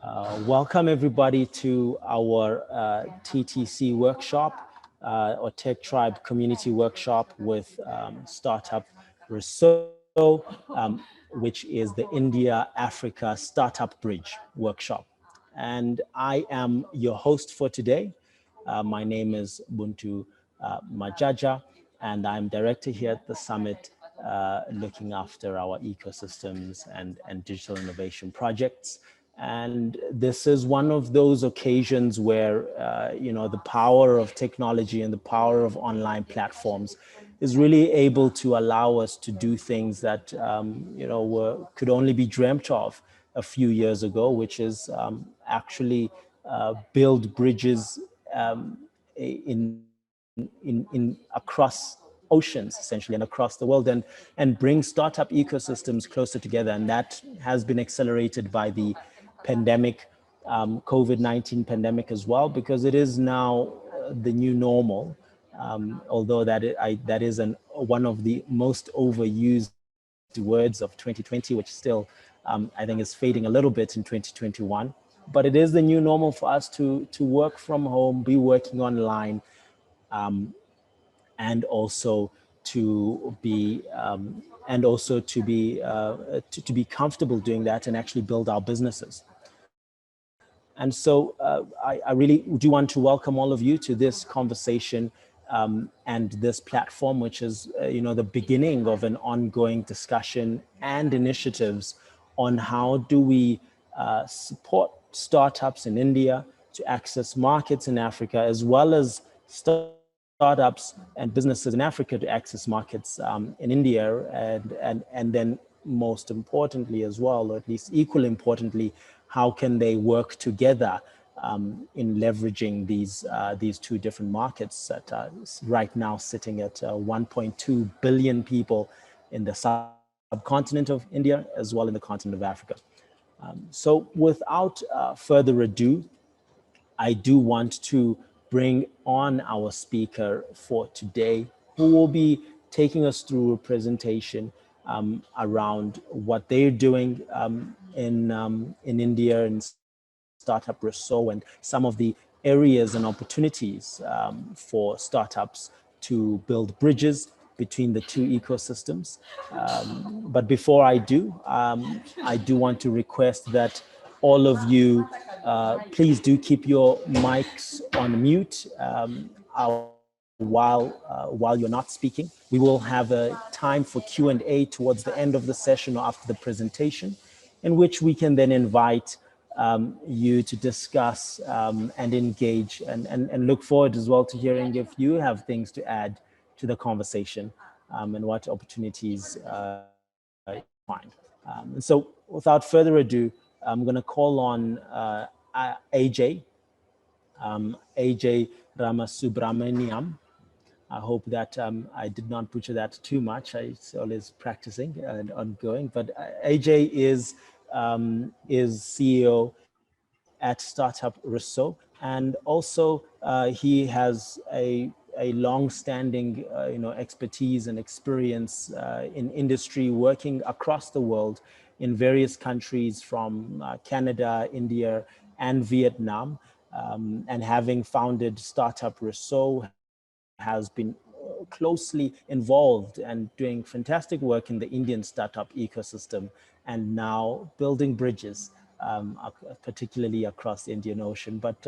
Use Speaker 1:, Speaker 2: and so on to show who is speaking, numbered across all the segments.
Speaker 1: Welcome everybody to our TTC workshop or Tech Tribe Community Workshop with Startup Reso, which is the India Africa Startup Bridge workshop. And I am your host for today. My name is Buntu Majaja, and I'm director here at the summit looking after our ecosystems and digital innovation projects. And this is one of those occasions where, the power of technology and the power of online platforms is really able to allow us to do things that, could only be dreamt of a few years ago, which is actually build bridges across oceans essentially and across the world and bring startup ecosystems closer together. And that has been accelerated by the pandemic, COVID-19 pandemic as well, because it is now the new normal. Although that is one of the most overused words of 2020, which still I think is fading a little bit in 2021. But it is the new normal for us to work from home, be working online, and also to be to be comfortable doing that and actually build our businesses. And so I really do want to welcome all of you to this conversation and this platform, which is the beginning of an ongoing discussion and initiatives on how do we support startups in India to access markets in Africa, as well as startups and businesses in Africa to access markets in India, and then most importantly as well, or at least equally importantly, how can they work together in leveraging these two different markets that are right now sitting at 1.2 billion people in the subcontinent of India, as well in the continent of Africa. So without further ado, I do want to bring on our speaker for today, who will be taking us through a presentation around what they're doing in India and Startup Reso, and some of the areas and opportunities for startups to build bridges between the two ecosystems. But before I do want to request that all of you, please do keep your mics on mute while you're not speaking. We will have a time for Q&A towards the end of the session or after the presentation, in which we can then invite you to discuss and engage, and look forward as well to hearing if you have things to add to the conversation and what opportunities you find. And so without further ado, I'm going to call on AJ, AJ Ramasubramaniam. I hope that I did not butcher that too much. It's always practicing and ongoing. But AJ is CEO at Startup Reso, and also he has a long-standing expertise and experience in industry, working across the world in various countries from Canada, India, and Vietnam. And having founded Startup Reso, has been closely involved and doing fantastic work in the Indian startup ecosystem, and now building bridges, particularly across the Indian Ocean. But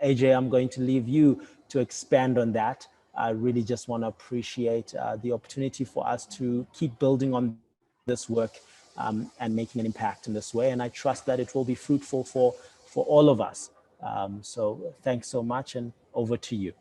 Speaker 1: AJ, I'm going to leave you to expand on that. I really just want to appreciate the opportunity for us to keep building on this work and making an impact in this way. And I trust that it will be fruitful for all of us. So thanks so much, and over to you.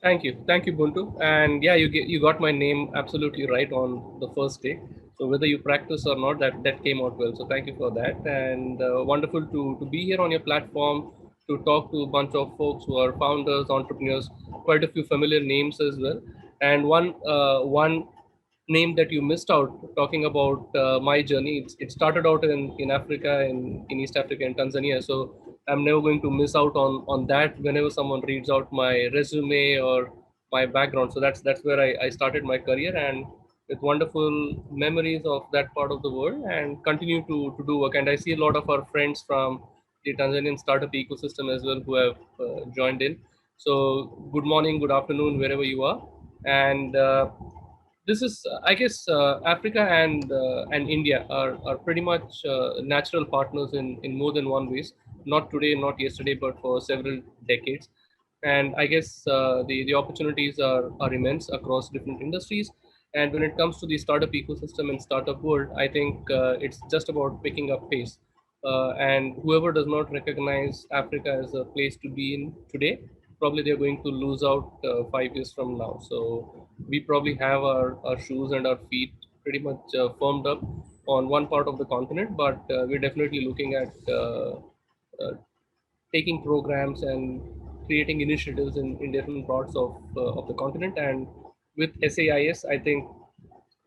Speaker 2: Thank you, Buntu. And yeah, you got my name absolutely right on the first day. So whether you practice or not, that came out well. So thank you for that. And wonderful to be here on your platform to talk to a bunch of folks who are founders, entrepreneurs, quite a few familiar names as well. And one name that you missed out talking about my journey. It started out in Africa, in East Africa, in Tanzania. So I'm never going to miss out on that whenever someone reads out my resume or my background. So that's where I started my career, and with wonderful memories of that part of the world and continue to do work. And I see a lot of our friends from the Tanzanian startup ecosystem as well who have joined in. So, good morning, good afternoon, wherever you are. And this is, I guess, Africa and India are pretty much natural partners in more than one ways. Not today, not yesterday, but for several decades. And I guess the opportunities are immense across different industries. And when it comes to the startup ecosystem and startup world, I think it's just about picking up pace. And whoever does not recognize Africa as a place to be in today, probably they're going to lose out 5 years from now. So we probably have our shoes and our feet pretty much firmed up on one part of the continent, but we're definitely looking at uh, taking programs and creating initiatives in different parts of the continent. And with SAIS, I think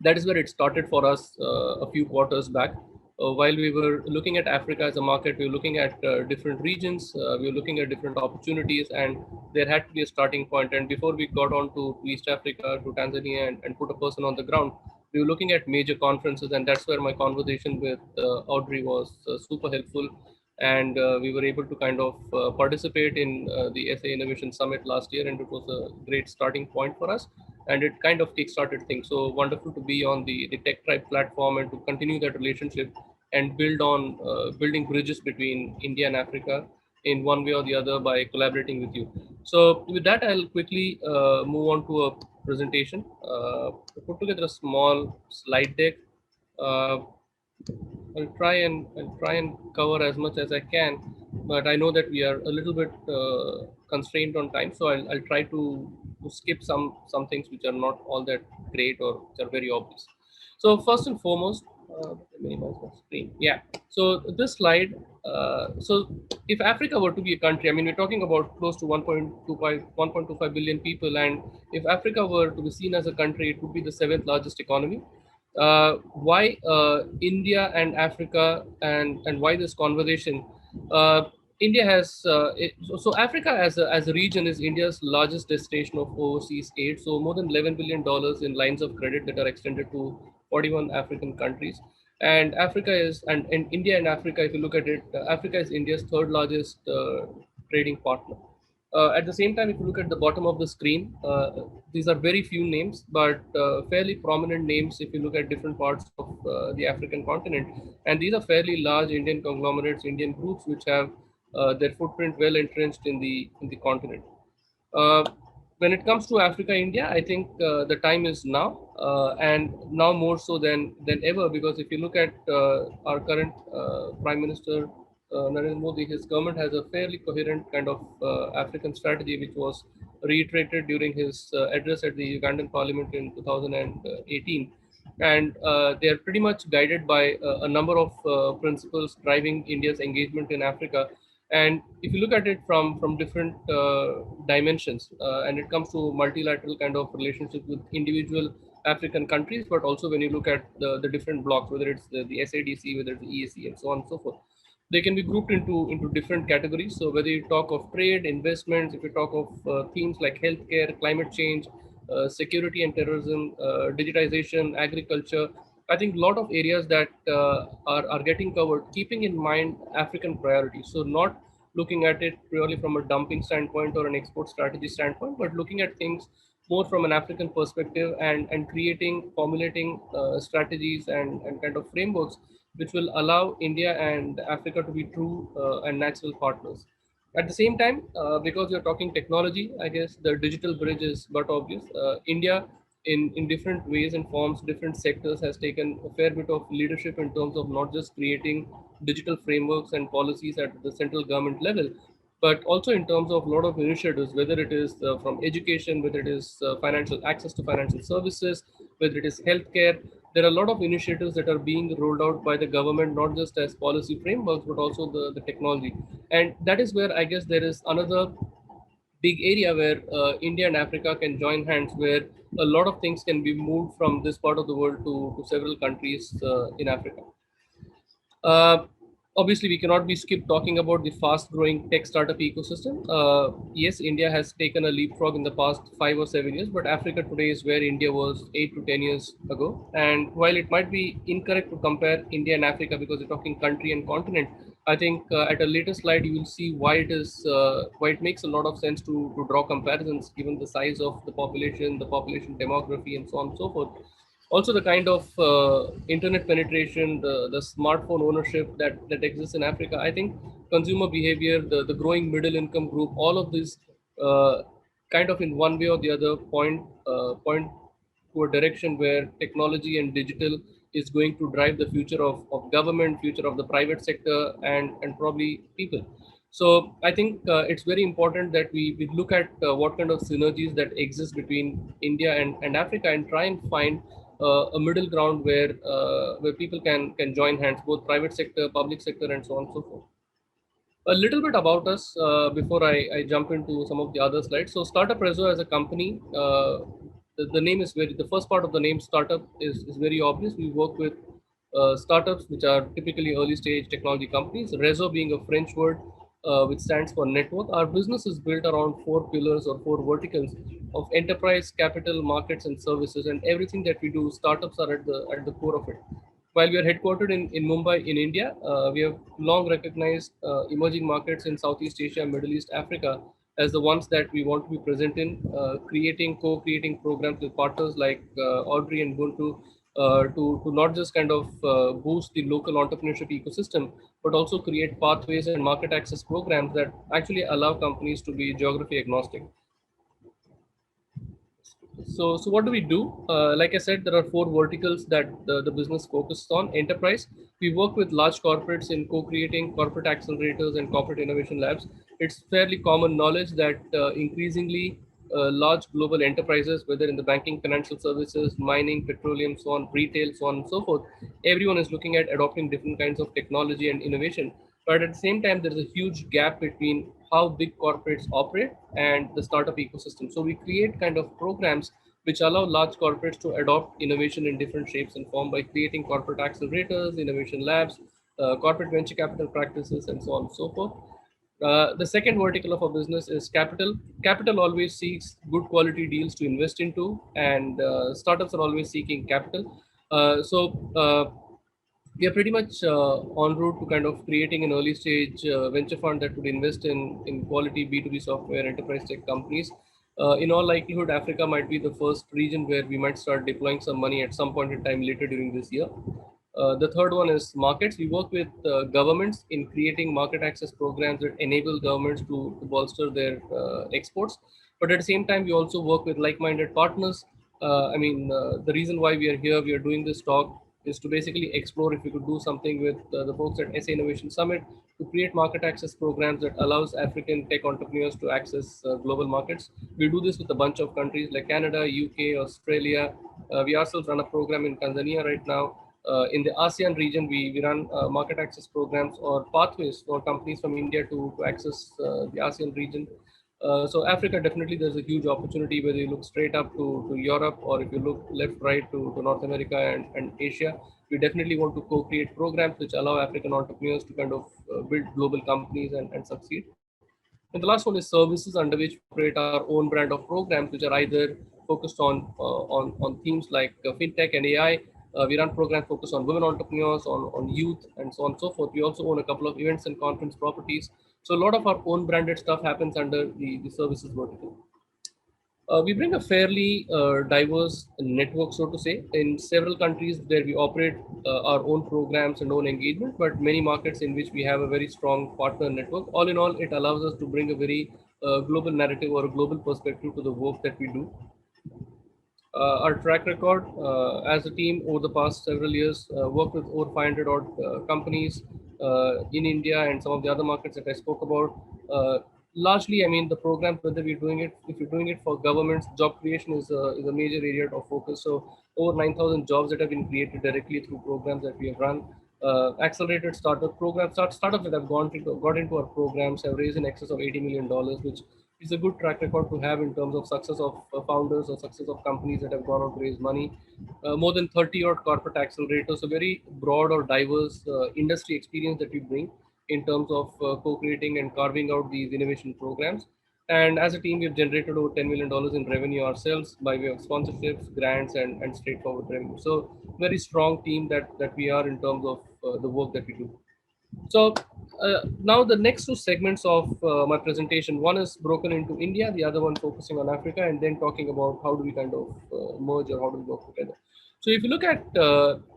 Speaker 2: that is where it started for us a few quarters back. While we were looking at Africa as a market, we were looking at different regions, we were looking at different opportunities, and there had to be a starting point. And before we got on to East Africa, to Tanzania, and put a person on the ground, we were looking at major conferences, and that's where my conversation with Audrey was super helpful. And we were able to kind of participate in the SA Innovation Summit last year, and it was a great starting point for us, and it kind of kickstarted things. So wonderful to be on the Tech Tribe platform and to continue that relationship and build on building bridges between India and Africa in one way or the other by collaborating with you. So with that, I'll quickly move on to a presentation. I put together a small slide deck. Uh, I'll try and cover as much as I can, but I know that we are a little bit constrained on time, so I'll try to skip some things which are not all that great or which are very obvious. So first and foremost, minimize my screen. Yeah. So this slide. So if Africa were to be a country, I mean, we're talking about close to 1.25 billion people, and if Africa were to be seen as a country, it would be the seventh largest economy. Why India and Africa, and why this conversation? Uh, India has so Africa as a region is India's largest destination of overseas aid. So more than $11 billion in lines of credit that are extended to 41 African countries. And Africa is and India and Africa, if you look at it, Africa is India's third largest trading partner. At the same time, if you look at the bottom of the screen, these are very few names, but fairly prominent names if you look at different parts of the African continent. And these are fairly large Indian conglomerates, Indian groups, which have their footprint well entrenched in the continent. Uh, when it comes to Africa, India, I think the time is now, and now more so than ever. Because if you look at our current Prime Minister Narendra Modi, his government has a fairly coherent kind of African strategy, which was reiterated during his address at the Ugandan Parliament in 2018. And they are pretty much guided by a number of principles driving India's engagement in Africa. And if you look at it from different dimensions, and it comes to multilateral kind of relationship with individual African countries, but also when you look at the different blocks, whether it's the SADC, whether it's the EAC, and so on and so forth, they can be grouped into different categories. So whether you talk of trade, investments, if you talk of themes like healthcare, climate change, security and terrorism, digitization, agriculture, I think a lot of areas that are getting covered, keeping in mind African priorities. So not looking at it purely from a dumping standpoint or an export strategy standpoint, but looking at things more from an African perspective, and creating, formulating strategies and kind of frameworks which will allow India and Africa to be true and natural partners. At the same time, because you're talking technology, I guess the digital bridge is but obvious. India, in different ways and forms, different sectors, has taken a fair bit of leadership in terms of not just creating digital frameworks and policies at the central government level, but also in terms of a lot of initiatives, whether it is from education, whether it is financial access to financial services, whether it is healthcare. There are a lot of initiatives that are being rolled out by the government, not just as policy frameworks, but also the technology. And that is where I guess there is another big area where India and Africa can join hands, where a lot of things can be moved from this part of the world to several countries in Africa. Uh, Obviously we cannot be skipped talking about the fast growing tech startup ecosystem. Yes, India has taken a leapfrog in the past 5 or 7 years, but Africa today is where India was 8 to 10 years ago. And while it might be incorrect to compare India and Africa because we're talking country and continent, I think at a later slide you will see why it makes a lot of sense to draw comparisons given the size of the population, the population demography, and so on and so forth. Also the kind of internet penetration, the smartphone ownership that exists in Africa. I think consumer behavior, the growing middle income group, all of this uh, kind of in one way or the other point to a direction where technology and digital is going to drive the future of government, future of the private sector, and probably people. So I think it's very important that we look at what kind of synergies that exist between India and Africa, and try and find a middle ground where people can join hands, both private sector, public sector, and so on and so forth. A little bit about us before I jump into some of the other slides. So, Startup Rezo as a company, the name is very, the first part of the name startup is very obvious. We work with startups which are typically early stage technology companies. Rezo being a French word which stands for network. Our business is built around four pillars or four verticals of enterprise, capital, markets, and services. And everything that we do, startups are at the core of it. While we are headquartered in Mumbai, in India, we have long recognized emerging markets in Southeast Asia, Middle East, Africa as the ones that we want to be present in, co-creating programs with partners like Audrey and Buntu to not just kind of boost the local entrepreneurship ecosystem, but also create pathways and market access programs that actually allow companies to be geography agnostic. So what do we do? Like I said, there are four verticals that the business focuses on. Enterprise, we work with large corporates in co-creating corporate accelerators and corporate innovation labs. It's fairly common knowledge that increasingly large global enterprises, whether in the banking, financial services, mining, petroleum, so on, retail, so on and so forth, everyone is looking at adopting different kinds of technology and innovation. But at the same time, there's a huge gap between how big corporates operate and the startup ecosystem. So we create kind of programs which allow large corporates to adopt innovation in different shapes and form by creating corporate accelerators, innovation labs, corporate venture capital practices, and so on and so forth. The second vertical of our business is capital. Capital always seeks good quality deals to invest into, and startups are always seeking capital. So we are pretty much en route to kind of creating an early stage venture fund that would invest in quality B2B software enterprise tech companies. In all likelihood, Africa might be the first region where we might start deploying some money at some point in time later during this year. The third one is markets. We work with governments in creating market access programs that enable governments to bolster their exports. But at the same time, we also work with like-minded partners. The reason why we are here, we are doing this talk, is to basically explore if we could do something with the folks at SA Innovation Summit to create market access programs that allows African tech entrepreneurs to access global markets. We do this with a bunch of countries like Canada, UK, Australia. We ourselves run a program in Tanzania right now. In the ASEAN region, we run market access programs or pathways for companies from India to access the ASEAN region. So Africa, definitely there's a huge opportunity whether you look straight up to Europe or if you look left, right to North America and Asia. We definitely want to co-create programs which allow African entrepreneurs to kind of build global companies and succeed. And the last one is services, under which we operate our own brand of programs, which are either focused on themes like fintech and AI. We run programs focused on women entrepreneurs, on youth, and so on and so forth. We also own a couple of events and conference properties. So a lot of our own branded stuff happens under the services vertical. We bring a fairly diverse network, so to say, in several countries where we operate our own programs and own engagement, but many markets in which we have a very strong partner network. All in all, it allows us to bring a very global narrative or a global perspective to the work that we do. Our track record as a team over the past several years, worked with over 500 odd companies in India and some of the other markets that I spoke about. Largely, I mean, the programs, whether we're doing it, if you're doing it for governments, job creation is a major area of focus. So over 9,000 jobs that have been created directly through programs that we have run. Accelerated startup programs, startups that have got into our programs have raised in excess of $80 million, which is a good track record to have in terms of success of founders or success of companies that have gone out to raise money. More than 30 odd corporate accelerators, a very broad or diverse industry experience that we bring in terms of co-creating and carving out these innovation programs. And as a team, we've generated over $10 million in revenue ourselves by way of sponsorships, grants, and straightforward revenue. So, very strong team that we are in terms of the work that we do. So now the next two segments of my presentation, one is broken into India, the other one focusing on Africa, and then talking about how do we kind of merge or how do we work together. So if you look at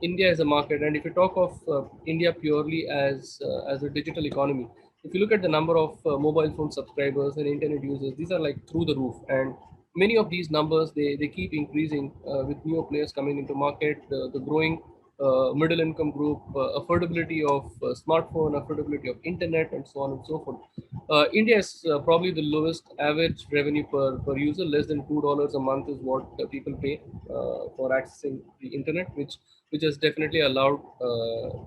Speaker 2: India as a market, and if you talk of India purely as a digital economy, if you look at the number of mobile phone subscribers and internet users, these are like through the roof, and many of these numbers they keep increasing with newer players coming into market, the growing middle income group, affordability of smartphone, affordability of internet, and so on and so forth. India is probably the lowest average revenue per user, less than $2 a month is what people pay for accessing the internet, which has definitely allowed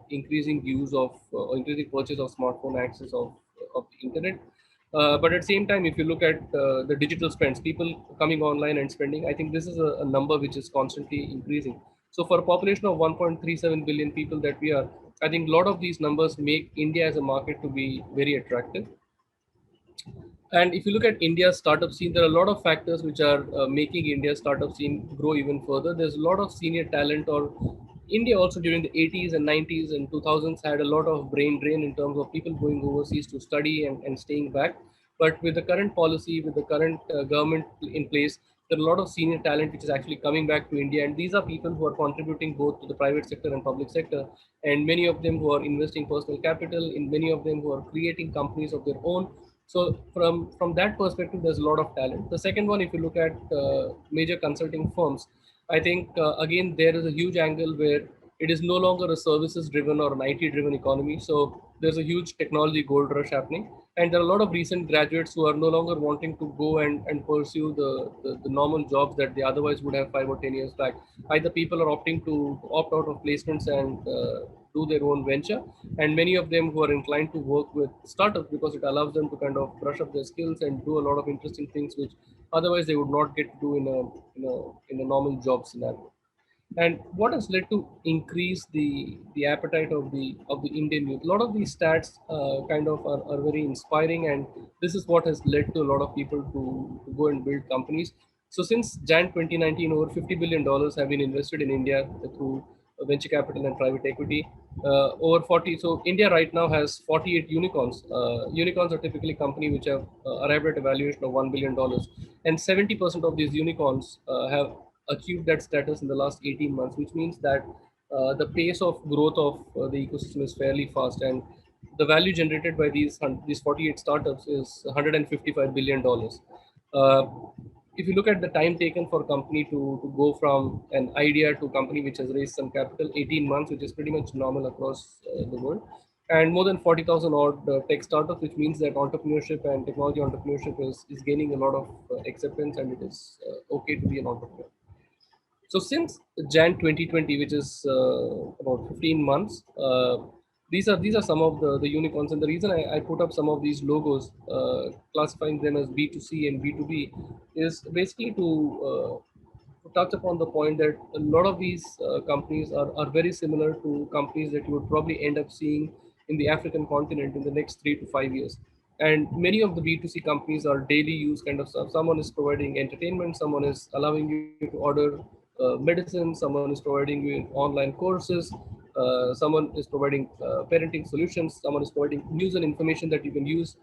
Speaker 2: increasing use of increasing purchase of smartphone access of the internet. But at the same time, if you look at the digital spends, people coming online and spending, I think this is a number which is constantly increasing. So for a population of 1.37 billion people that we are, I think a lot of these numbers make India as a market to be very attractive. And if you look at India's startup scene, there are a lot of factors which are making India's startup scene grow even further. There's a lot of senior talent, or India also during the 80s and 90s and 2000s had a lot of brain drain in terms of people going overseas to study and staying back. But with the current policy, with the current government in place, there are a lot of senior talent which is actually coming back to India. And these are people who are contributing both to the private sector and public sector. And many of them who are investing personal capital, in many of them who are creating companies of their own. So from that perspective, there's a lot of talent. The second one, if you look at major consulting firms, I think again there is a huge angle where it is no longer a services driven or an IT driven economy. So there's a huge technology gold rush happening, and there are a lot of recent graduates who are no longer wanting to go and pursue the normal jobs that they otherwise would have 5 or 10 years back. Either people are opting to opt out of placements and do their own venture, and many of them who are inclined to work with startups because it allows them to kind of brush up their skills and do a lot of interesting things which otherwise they would not get to do in a normal job scenario. And what has led to increase the appetite of the Indian youth? A lot of these stats kind of are very inspiring, and this is what has led to a lot of people to go and build companies. So since Jan 2019, over $50 billion have been invested in India through venture capital and private equity. Over 40. So India right now has 48 unicorns. Unicorns are typically companies which have arrived at a valuation of $1 billion, and 70% of these unicorns have achieved that status in the last 18 months, which means that the pace of growth of the ecosystem is fairly fast, and the value generated by these 48 startups is $155 billion. Uh, if you look at the time taken for a company to go from an idea to a company which has raised some capital, 18 months, which is pretty much normal across the world, and more than 40,000 odd tech startups, which means that entrepreneurship and technology entrepreneurship is gaining a lot of acceptance, and it is okay to be an entrepreneur. So since Jan 2020, which is about 15 months, these are some of the unicorns. And the reason I put up some of these logos, classifying them as B2C and B2B, is basically to touch upon the point that a lot of these companies are very similar to companies that you would probably end up seeing in the African continent in the next 3 to 5 years. And many of the B2C companies are daily use kind of stuff. Someone is providing entertainment, someone is allowing you to order medicine, someone is providing you online courses, someone is providing parenting solutions, someone is providing news and information that you can use,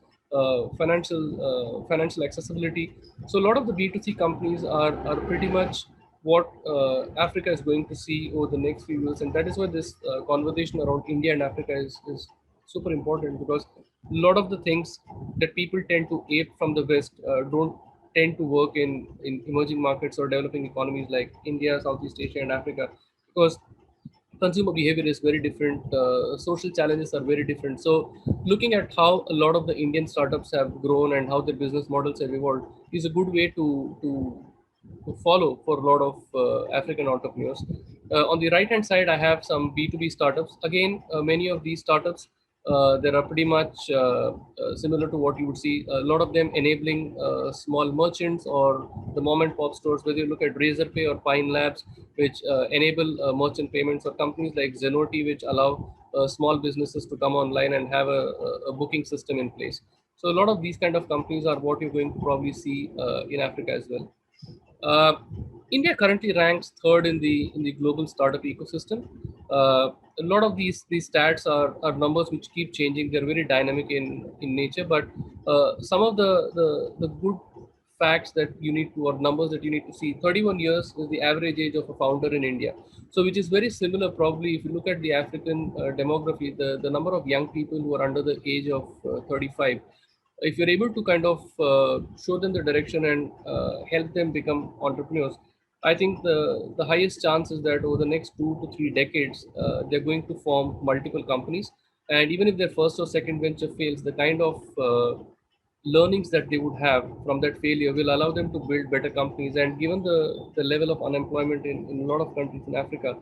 Speaker 2: financial accessibility. So a lot of the B2C companies are pretty much what Africa is going to see over the next few years, and that is why this conversation around India and Africa is super important, because a lot of the things that people tend to ape from the West don't tend to work in emerging markets or developing economies like India, Southeast Asia, and Africa, because consumer behavior is very different, social challenges are very different. So looking at how a lot of the Indian startups have grown and how their business models have evolved is a good way to follow for a lot of African entrepreneurs. On the right hand side, I have some B2B startups. Again, many of these startups There are pretty much similar to what you would see. A lot of them enabling small merchants or the mom and pop stores, whether you look at Razorpay or Pine Labs, which enable merchant payments, or companies like Zenoti, which allow small businesses to come online and have a booking system in place. So a lot of these kind of companies are what you're going to probably see in Africa as well. Uh, India currently ranks third in the global startup ecosystem. A lot of these stats are numbers which keep changing. They're very dynamic in nature, but some of the good facts that you need to, or numbers that you need to see. 31 years is the average age of a founder in India, so which is very similar. Probably, if you look at the African demography, the number of young people who are under the age of 35, if you're able to kind of show them the direction and help them become entrepreneurs, I think the highest chance is that over the next 2 to 3 decades, they're going to form multiple companies. And even if their first or second venture fails, the kind of learnings that they would have from that failure will allow them to build better companies. And given the level of unemployment in a lot of countries in Africa,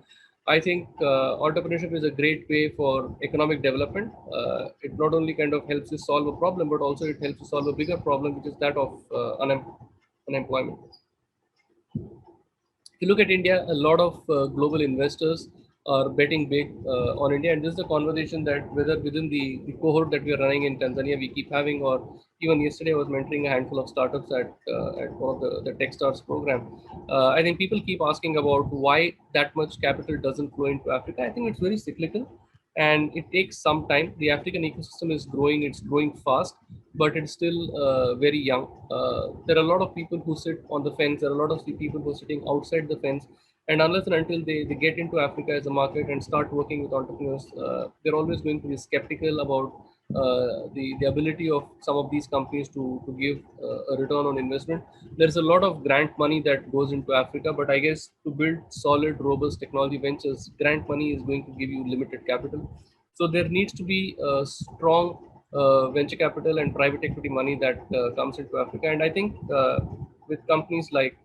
Speaker 2: I think entrepreneurship is a great way for economic development. It not only kind of helps you solve a problem, but also it helps you solve a bigger problem, which is that of unemployment. If you look at India, a lot of global investors are betting big on India. And this is the conversation that whether within the cohort that we are running in Tanzania, we keep having, or even yesterday I was mentoring a handful of startups at one of the Techstars program. I think people keep asking about why that much capital doesn't flow into Africa. I think it's very cyclical and it takes some time. The African ecosystem is growing, it's growing fast, but it's still very young. There are a lot of people who sit on the fence, there are a lot of people who are sitting outside the fence. And unless and until they get into Africa as a market and start working with entrepreneurs, they're always going to be skeptical about the ability of some of these companies to give a return on investment. There's a lot of grant money that goes into Africa, but I guess to build solid, robust technology ventures, grant money is going to give you limited capital. So there needs to be a strong venture capital and private equity money that comes into Africa. And I think with companies like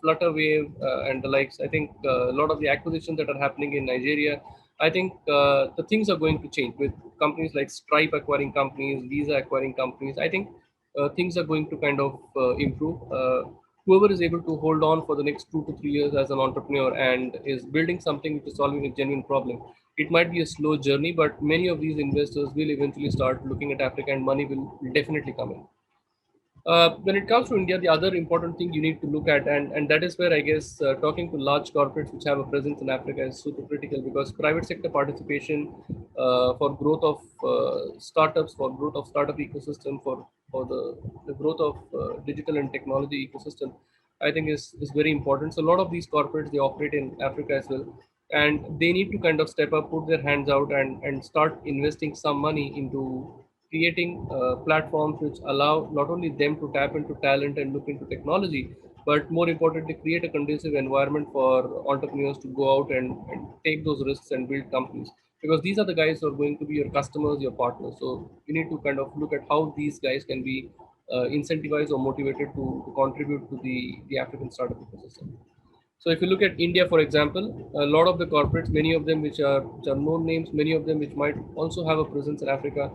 Speaker 2: Flutterwave and the likes, I think a lot of the acquisitions that are happening in Nigeria, I think the things are going to change with companies like Stripe acquiring companies, Visa acquiring companies. I think things are going to kind of improve. Whoever is able to hold on for the next 2 to 3 years as an entrepreneur and is building something which is solving a genuine problem, it might be a slow journey, but many of these investors will eventually start looking at Africa and money will definitely come in. When it comes to India, the other important thing you need to look at, and that is where I guess talking to large corporates which have a presence in Africa is super critical, because private sector participation for growth of startups, for growth of startup ecosystem, for the growth of digital and technology ecosystem, I think is very important. So a lot of these corporates, they operate in Africa as well, and they need to kind of step up, put their hands out, and start investing some money into creating platforms which allow not only them to tap into talent and look into technology, but more importantly, create a conducive environment for entrepreneurs to go out and take those risks and build companies. Because these are the guys who are going to be your customers, your partners. So you need to kind of look at how these guys can be incentivized or motivated to contribute to the African startup ecosystem. So if you look at India, for example, a lot of the corporates, many of them which are known names, many of them which might also have a presence in Africa.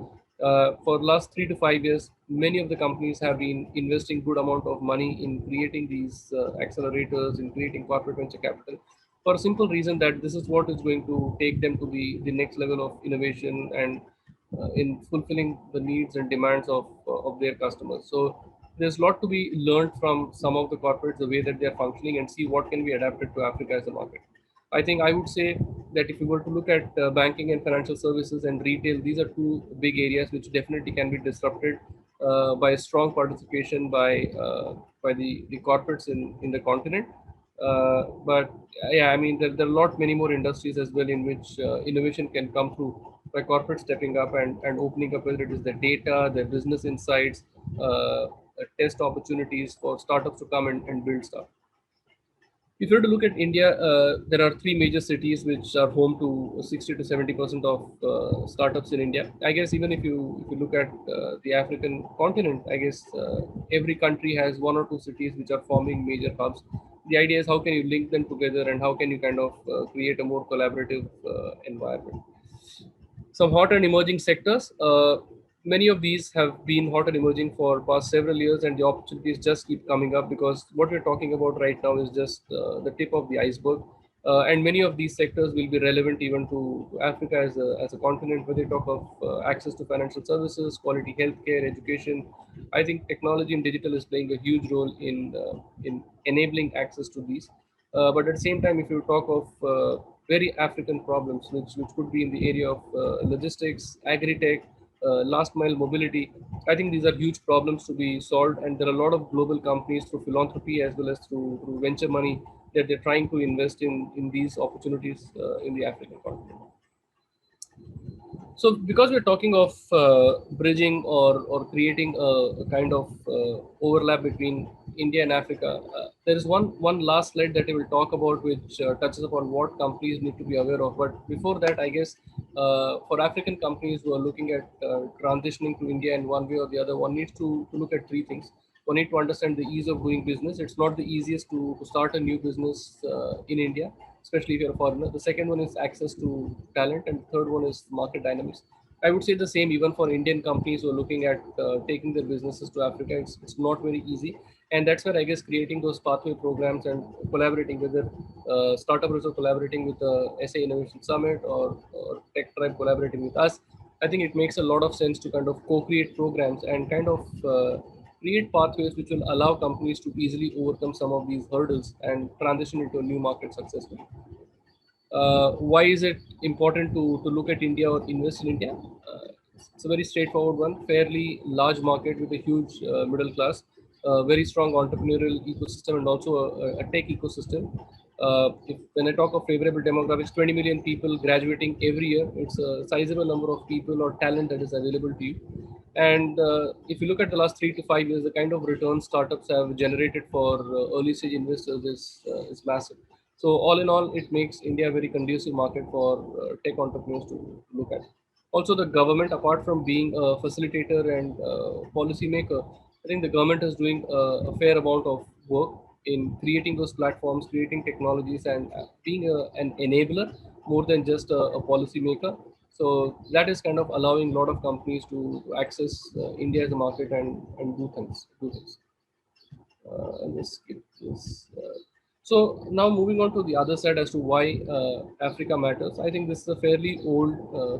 Speaker 2: For last 3 to 5 years, many of the companies have been investing good amount of money in creating these accelerators, in creating corporate venture capital, for a simple reason that this is what is going to take them to the next level of innovation and in fulfilling the needs and demands of their customers. So there's a lot to be learned from some of the corporates, the way that they're functioning, and see what can be adapted to Africa as a market. I think I would say that if you were to look at banking and financial services and retail, these are two big areas which definitely can be disrupted by strong participation by the corporates in the continent. But yeah, I mean, there are a lot many more industries as well in which innovation can come through by corporate stepping up and opening up, whether it is the data, the business insights, test opportunities for startups to come and build stuff. If you were to look at India, there are three major cities which are home to 60 to 70% of startups in India. I guess even if you look at the African continent, I guess every country has one or two cities which are forming major hubs. The idea is how can you link them together and how can you kind of create a more collaborative environment. Some hot and emerging sectors. Many of these have been hot and emerging for past several years, and the opportunities just keep coming up because what we're talking about right now is just the tip of the iceberg. And many of these sectors will be relevant even to Africa as a continent, where they talk of access to financial services, quality healthcare, education. I think technology and digital is playing a huge role in enabling access to these. But at the same time, if you talk of very African problems, which could be in the area of logistics, agri-tech, last mile mobility, I think these are huge problems to be solved. And there are a lot of global companies through philanthropy as well as through venture money that they're trying to invest in these opportunities in the African continent. So, because we're talking of bridging or creating a kind of overlap between India and Africa, there is one last slide that I will talk about, which touches upon what companies need to be aware of. But before that, I guess for African companies who are looking at transitioning to India in one way or the other, one needs to look at three things. One need to understand the ease of doing business. It's not the easiest to start a new business in India, especially if you're a foreigner. The second one is access to talent, and the third one is market dynamics. I would say the same even for Indian companies who are looking at taking their businesses to Africa. It's not very easy, and that's where I guess creating those pathway programs and collaborating, whether startups are collaborating with the SA Innovation Summit or Tech Tribe collaborating with us. I think it makes a lot of sense to kind of co-create programs and kind of create pathways which will allow companies to easily overcome some of these hurdles and transition into a new market successfully. Why is it important to look at India or invest in India? It's a very straightforward one, fairly large market with a huge middle class, very strong entrepreneurial ecosystem, and also a tech ecosystem. When I talk of favorable demographics, 20 million people graduating every year, it's a sizable number of people or talent that is available to you. And if you look at the last 3 to 5 years, the kind of return startups have generated for early stage investors is massive. So all in all, it makes India a very conducive market for tech entrepreneurs to look at. Also, the government, apart from being a facilitator and policy maker, I think the government is doing a fair amount of work in creating those platforms, creating technologies, and being an enabler more than just a policy maker. So that is kind of allowing a lot of companies to access India as a market and do things. Do things. I'll just skip this. So now moving on to the other side as to why Africa matters. I think this is a fairly old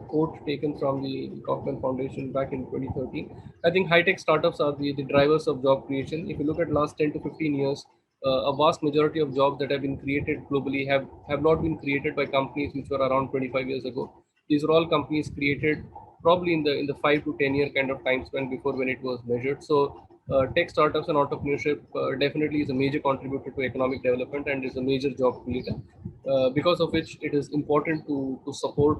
Speaker 2: quote taken from the Kaufman Foundation back in 2013. I think high-tech startups are the drivers of job creation. If you look at last 10 to 15 years, a vast majority of jobs that have been created globally have not been created by companies which were around 25 years ago. These are all companies created probably in the 5 to 10 year kind of time span before when it was measured. So tech startups and entrepreneurship definitely is a major contributor to economic development and is a major job creator, because of which it is important to support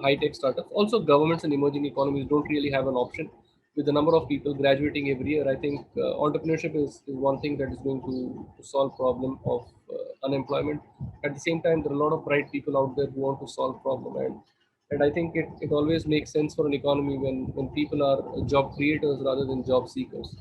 Speaker 2: high tech startups. Also, governments and emerging economies don't really have an option. With the number of people graduating every year, I think entrepreneurship is one thing that is going to solve problem of unemployment. At the same time, there are a lot of bright people out there who want to solve problem, and I think it always makes sense for an economy when people are job creators rather than job seekers.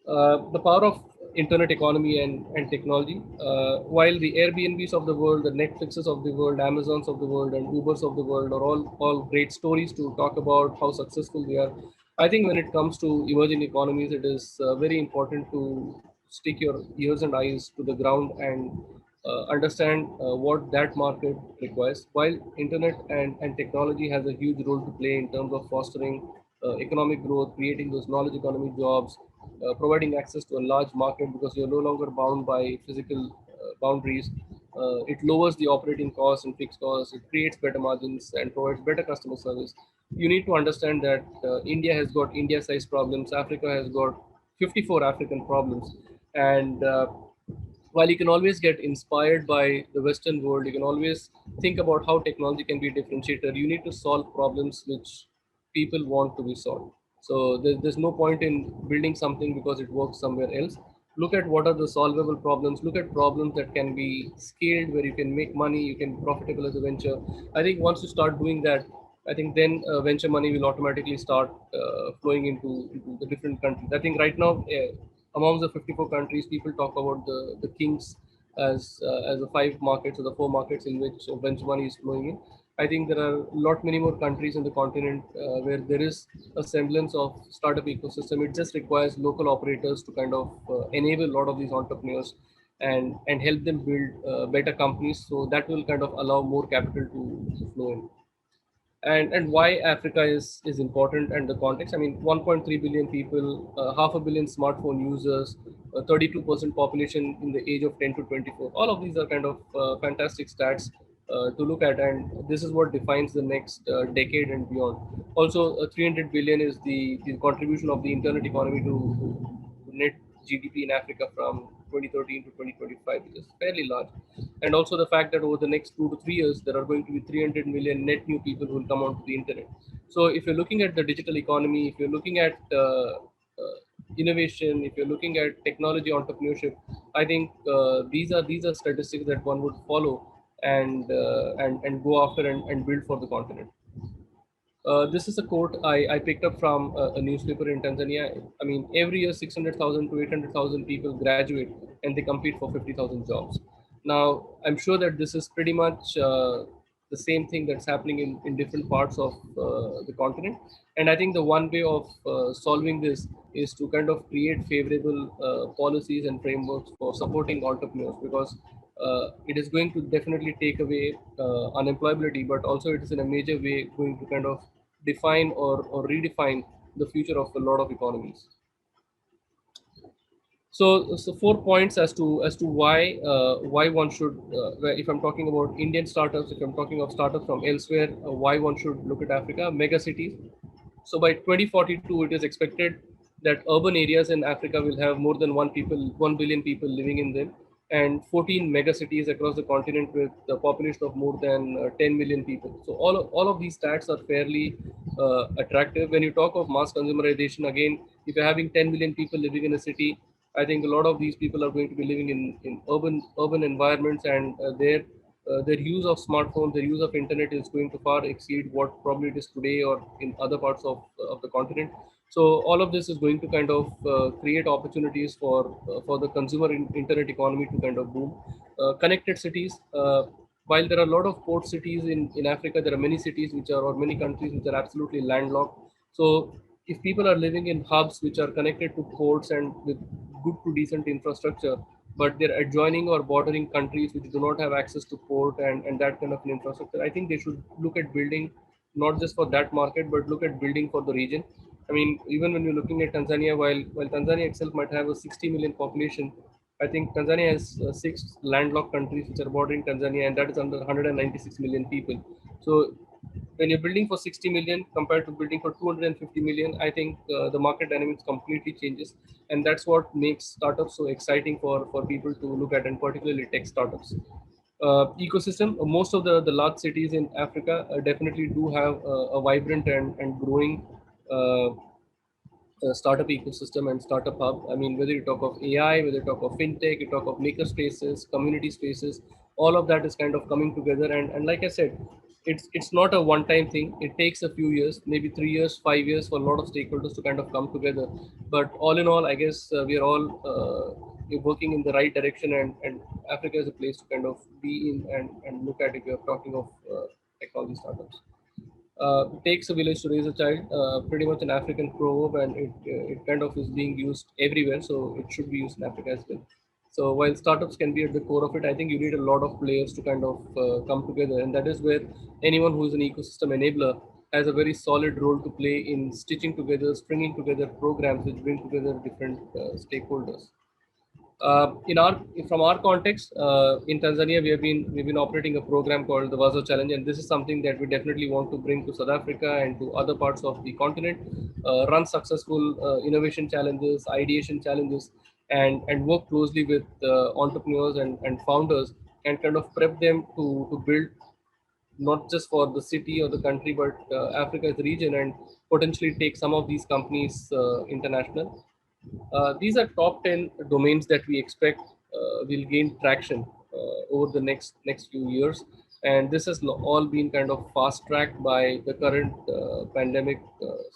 Speaker 2: The power of internet economy and technology. While the Airbnbs of the world, the Netflixes of the world, Amazons of the world, and Ubers of the world are all great stories to talk about how successful they are. I think when it comes to emerging economies, it is very important to stick your ears and eyes to the ground and understand what that market requires. While internet and technology has a huge role to play in terms of fostering economic growth, creating those knowledge economy jobs, providing access to a large market because you're no longer bound by physical boundaries. It lowers the operating costs and fixed costs. It creates better margins and provides better customer service. You need to understand that India has got India-sized problems. Africa has got 54 African problems, and while you can always get inspired by the Western world, you can always think about how technology can be a differentiator. You need to solve problems which people want to be solved. So there's no point in building something because it works somewhere else. Look at what are the solvable problems. Look at problems that can be scaled, where you can make money, you can be profitable as a venture. I think once you start doing that, I think then venture money will automatically start flowing into the different countries. I think right now, among the 54 countries, people talk about the kings as the five markets or the four markets in which venture money is flowing in. I think there are a lot many more countries in the continent where there is a semblance of startup ecosystem. It just requires local operators to kind of enable a lot of these entrepreneurs and help them build better companies. So that will kind of allow more capital to flow in. And why Africa is important and the context. I mean, 1.3 billion people, half a billion smartphone users, 32% population in the age of 10 to 24. All of these are kind of fantastic stats to look at, and this is what defines the next decade and beyond. Also, 300 billion is the contribution of the internet economy to net GDP in Africa from 2013 to 2025, which is fairly large. And also the fact that over the next 2 to 3 years, there are going to be 300 million net new people who will come onto the internet. So if you're looking at the digital economy, if you're looking at innovation, if you're looking at technology entrepreneurship, I think these are statistics that one would follow and go after and build for the continent. This is a quote I picked up from a newspaper in Tanzania. I mean, every year 600,000 to 800,000 people graduate and they compete for 50,000 jobs. Now, I'm sure that this is pretty much the same thing that's happening in different parts of the continent. And I think the one way of solving this is to kind of create favorable policies and frameworks for supporting entrepreneurs, because it is going to definitely take away unemployability, but also it is in a major way going to kind of define or redefine the future of a lot of economies. So 4 points as to why one should, if I'm talking about Indian startups, if I'm talking of startups from elsewhere, why one should look at Africa, mega cities. So by 2042, it is expected that urban areas in Africa will have more than 1 billion people living in them, and 14 megacities across the continent with a population of more than 10 million people. So all of these stats are fairly attractive. When you talk of mass consumerization, again, if you're having 10 million people living in a city, I think a lot of these people are going to be living in urban environments, and their use of smartphones, their use of internet is going to far exceed what probably it is today or in other parts of the continent. So all of this is going to kind of create opportunities for the consumer internet economy to kind of boom. Connected cities. While there are a lot of port cities in Africa, there are many cities which are, or many countries which are absolutely landlocked. So if people are living in hubs which are connected to ports and with good to decent infrastructure, but they're adjoining or bordering countries which do not have access to port and that kind of an infrastructure, I think they should look at building not just for that market, but look at building for the region. I mean, even when you're looking at Tanzania, while Tanzania itself might have a 60 million population, I think Tanzania has six landlocked countries which are bordering Tanzania, and that is under 196 million people. So when you're building for 60 million compared to building for 250 million, I think the market dynamics completely changes, and that's what makes startups so exciting for people to look at, and particularly tech startups. Ecosystem. Most of the large cities in Africa definitely do have a vibrant and growing uh, startup ecosystem and startup hub. I mean, whether you talk of AI, whether you talk of fintech, you talk of maker spaces, community spaces, all of that is kind of coming together. And like I said, it's not a one-time thing. It takes a few years, maybe 3 years, 5 years for a lot of stakeholders to kind of come together. But all in all, I guess we are all working in the right direction, and Africa is a place to kind of be in and look at if you're talking of technology startups. It takes a village to raise a child. Pretty much an African proverb, and it kind of is being used everywhere. So it should be used in Africa as well. So while startups can be at the core of it, I think you need a lot of players to kind of come together, and that is where anyone who is an ecosystem enabler has a very solid role to play in stitching together, stringing together programs which bring together different stakeholders. In our From our context in Tanzania, we've been operating a program called the Wazo Challenge, and this is something that we definitely want to bring to South Africa and to other parts of the continent. Run successful innovation challenges, ideation challenges, and work closely with entrepreneurs and founders, and kind of prep them to build not just for the city or the country, but Africa as a region, and potentially take some of these companies international. These are top 10 domains that we expect will gain traction over the next few years, and this has all been kind of fast tracked by the current pandemic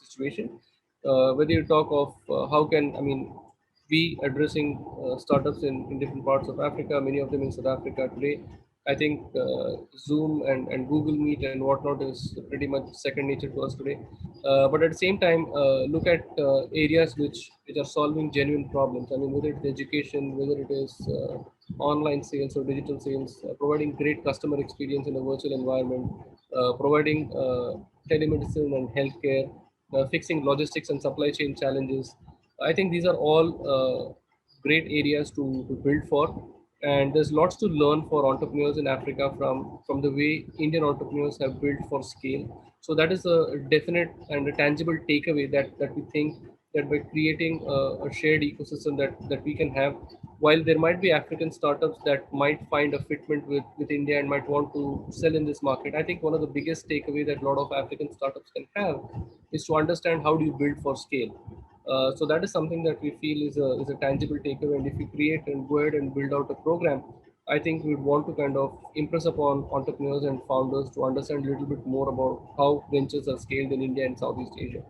Speaker 2: situation. Whether you talk of how can, I mean, we addressing startups in different parts of Africa, many of them in South Africa today. I think Zoom and Google Meet and whatnot is pretty much second nature to us today. But at the same time, look at areas which are solving genuine problems. I mean, whether it's education, whether it is online sales or digital sales, providing great customer experience in a virtual environment, providing telemedicine and healthcare, fixing logistics and supply chain challenges. I think these are all great areas to build for, and there's lots to learn for entrepreneurs in Africa from the way Indian entrepreneurs have built for scale. So that is a definite and a tangible takeaway that we think that by creating a shared ecosystem that we can have, while there might be African startups that might find a fitment with India and might want to sell in this market, I think one of the biggest takeaway that a lot of African startups can have is to understand how do you build for scale. So that is something that we feel is a tangible takeaway. And if we create and go ahead and build out a program, I think we'd want to kind of impress upon entrepreneurs and founders to understand a little bit more about how ventures are scaled in India and Southeast Asia.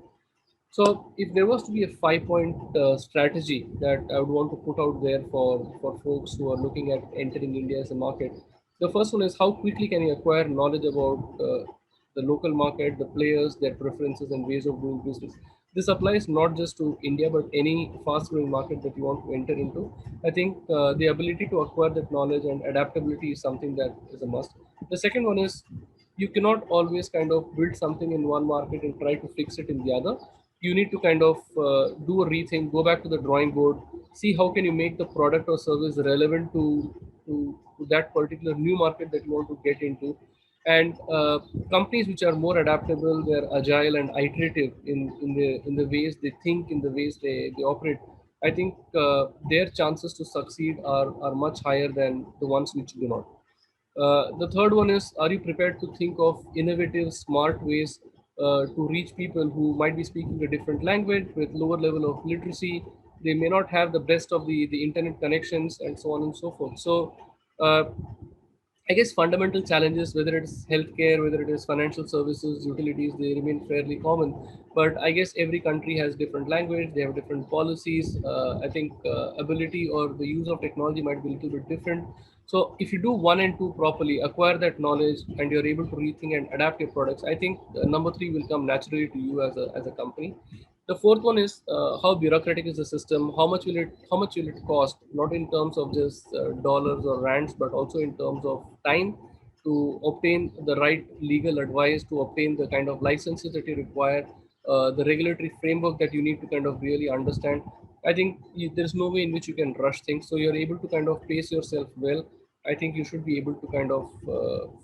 Speaker 2: So, if there was to be a 5 point strategy that I would want to put out there for folks who are looking at entering India as a market, the first one is how quickly can you acquire knowledge about the local market, the players, their preferences, and ways of doing business. This applies not just to India, but any fast growing market that you want to enter into. I think the ability to acquire that knowledge and adaptability is something that is a must. The second one is you cannot always kind of build something in one market and try to fix it in the other. You need to kind of do a rethink, go back to the drawing board, see how can you make the product or service relevant to that particular new market that you want to get into. And companies which are more adaptable, they're agile and iterative in the ways they think, in the ways they operate. I think their chances to succeed are much higher than the ones which do not. The third one is, are you prepared to think of innovative, smart ways to reach people who might be speaking a different language with lower level of literacy? They may not have the best of the internet connections and so on and so forth. So, uh, I guess fundamental challenges, whether it is healthcare, whether it is financial services, utilities, they remain fairly common. But I guess every country has different language, they have different policies. I think ability or the use of technology might be a little bit different. So if you do one and two properly, acquire that knowledge, and you're able to rethink and adapt your products, I think number three will come naturally to you as a company. The fourth one is how bureaucratic is the system? How much will it cost? Not in terms of just dollars or rands, but also in terms of time to obtain the right legal advice, to obtain the kind of licenses that you require, the regulatory framework that you need to kind of really understand. I think there's no way in which you can rush things. So you're able to kind of pace yourself well. I think you should be able to kind of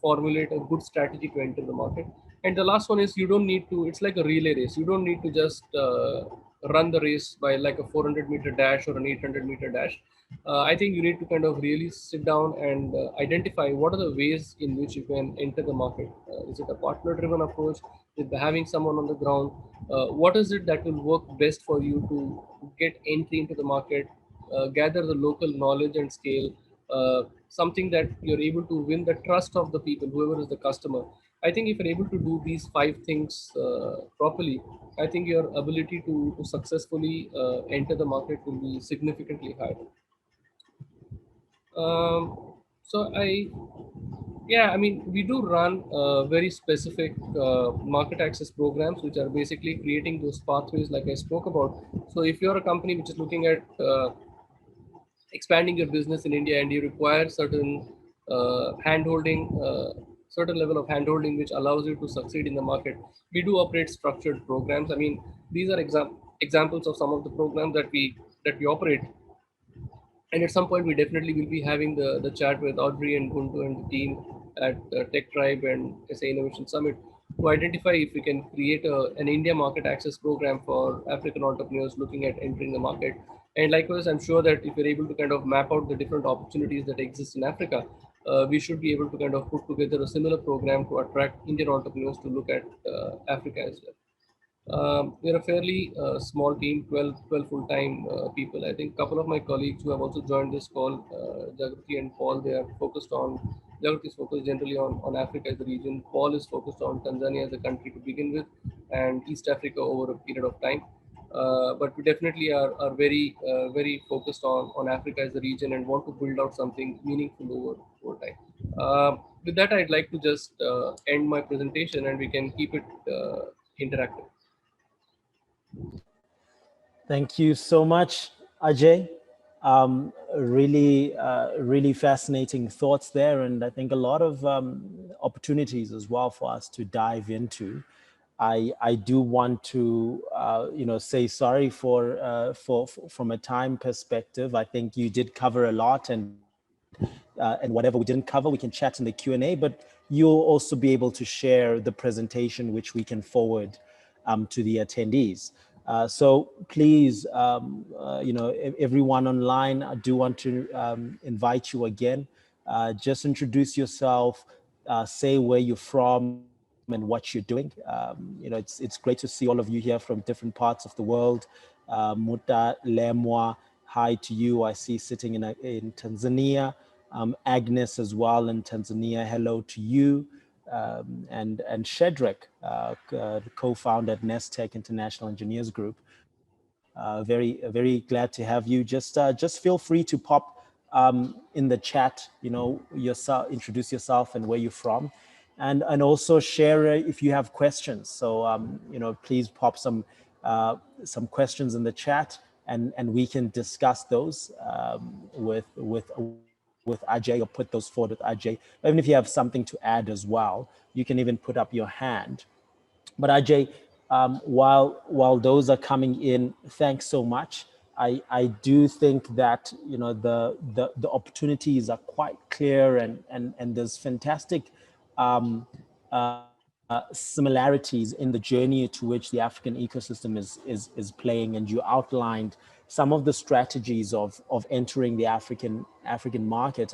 Speaker 2: formulate a good strategy to enter the market. And the last one is you don't need to, it's like a relay race. You don't need to just run the race by like a 400-meter dash or an 800-meter dash. I think you need to kind of really sit down and identify what are the ways in which you can enter the market. Is it a partner driven approach? Is it having someone on the ground? What is it that will work best for you to get entry into the market, gather the local knowledge and scale, something that you're able to win the trust of the people, whoever is the customer. I think if you're able to do these five things properly, I think your ability to successfully enter the market will be significantly higher. So yeah, I mean, we do run very specific market access programs, which are basically creating those pathways like I spoke about. So if you're a company which is looking at expanding your business in India and you require certain level of handholding which allows you to succeed in the market, we do operate structured programs. I mean, these are examples of some of the programs that we operate. And at some point, we definitely will be having the chat with Audrey and Guntu and the team at Tech Tribe and SA Innovation Summit to identify if we can create an India market access program for African entrepreneurs looking at entering the market. And likewise, I'm sure that if we're able to kind of map out the different opportunities that exist in Africa, we should be able to kind of put together a similar program to attract Indian entrepreneurs to look at Africa as well. We're a fairly small team, 12 full-time people. I think a couple of my colleagues who have also joined this call, Jagruti and Paul, they are focused on, Jagruti is focused generally on Africa as a region. Paul is focused on Tanzania as a country to begin with, and East Africa over a period of time. but we definitely are very very focused on Africa as a region and want to build out something meaningful over time. With that, I'd like to just end my presentation and we can keep it interactive.
Speaker 1: Thank you so much, Ajay. Really fascinating thoughts there, and I think a lot of opportunities as well for us to dive into. I do want to say sorry from a time perspective. I think you did cover a lot, and whatever we didn't cover, we can chat in the Q&A. But you'll also be able to share the presentation, which we can forward to the attendees. So please, everyone online, I do want to invite you again. Just introduce yourself, say where you're from and what you're doing. It's great to see all of you here from different parts of the world. Muta Lemwa, hi to you. I see sitting in Tanzania. Agnes as well in Tanzania, hello to you. And Shedrick, the co-founder at Nestec International Engineers Group. Very glad to have you. Just feel free to pop in the chat, yourself, introduce yourself and where you're from, and also share if you have questions. So please pop some questions in the chat, and we can discuss those with Ajay, or put those forward with Ajay. Even if you have something to add as well, you can even put up your hand. But Ajay, while those are coming in, thanks so much. I do think that the opportunities are quite clear, and there's fantastic um, similarities in the journey to which the African ecosystem is playing, and you outlined some of the strategies of entering the African market.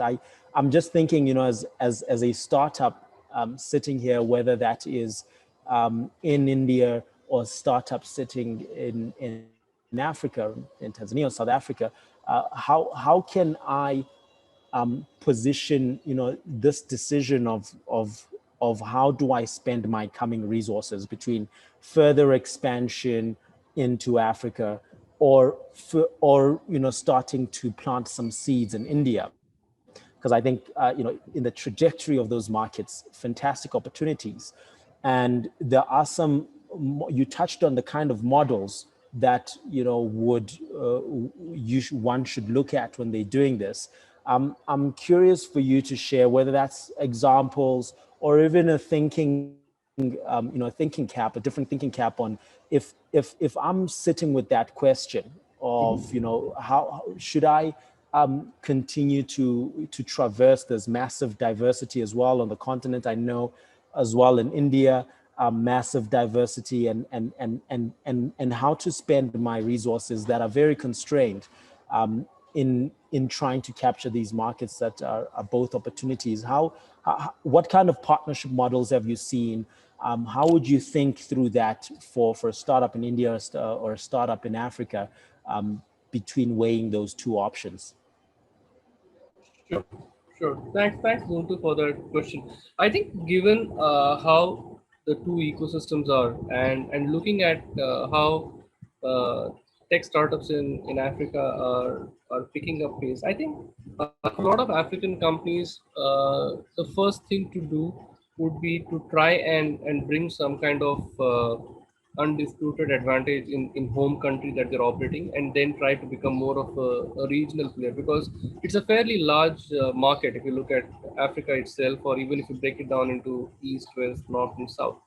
Speaker 1: I'm just thinking, as a startup sitting here, whether that is in India or startup sitting in Africa, in Tanzania or South Africa, how can I position this decision of how do I spend my coming resources between further expansion into Africa, or starting to plant some seeds in India, because I think in the trajectory of those markets, fantastic opportunities. And there are some, you touched on the kind of models that would one should look at when they're doing this. I'm curious for you to share whether that's examples or even a thinking cap, a different thinking cap on if I'm sitting with that question of how should I continue to traverse this massive diversity as well on the continent. I know as well in India, massive diversity, and how to spend my resources that are very constrained in trying to capture these markets that are both opportunities. What kind of partnership models have you seen? How would you think through that for a startup in India or a startup in Africa, between weighing those two options?
Speaker 2: Sure, sure. Thanks, Guntu, for that question. I think given how the two ecosystems are, and looking at how tech startups in Africa are picking up pace, I think for a lot of African companies, the first thing to do would be to try and bring some kind of undisputed advantage in home country that they're operating, and then try to become more of a regional player, because it's a fairly large market if you look at Africa itself, or even if you break it down into east, west, north, and south.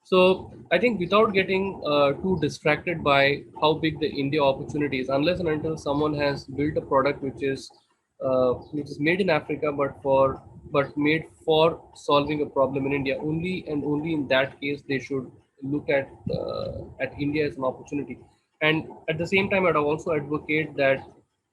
Speaker 2: So I think without getting too distracted by how big the India opportunity is, unless and until someone has built a product which is made in Africa, but made for solving a problem in India, only and only in that case they should look at India as an opportunity. And at the same time, I'd also advocate that